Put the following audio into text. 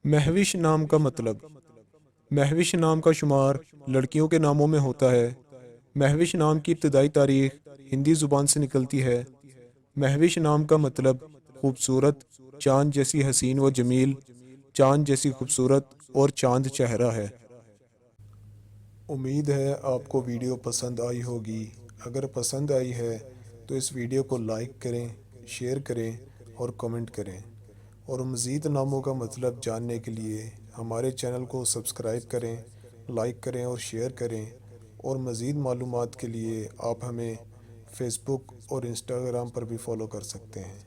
مہوش نام کا مطلب۔ مہوش نام کا شمار لڑکیوں کے ناموں میں ہوتا ہے۔ مہوش نام کی ابتدائی تاریخ ہندی زبان سے نکلتی ہے۔ مہوش نام کا مطلب خوبصورت، چاند جیسی حسین و جمیل، چاند جیسی خوبصورت اور چاند چہرہ ہے۔ امید ہے آپ کو ویڈیو پسند آئی ہوگی۔ اگر پسند آئی ہے تو اس ویڈیو کو لائک کریں، شیئر کریں اور کمنٹ کریں، اور مزید ناموں کا مطلب جاننے کے لیے ہمارے چینل کو سبسکرائب کریں، لائک کریں اور شیئر کریں، اور مزید معلومات کے لیے آپ ہمیں فیس بک اور انسٹاگرام پر بھی فالو کر سکتے ہیں۔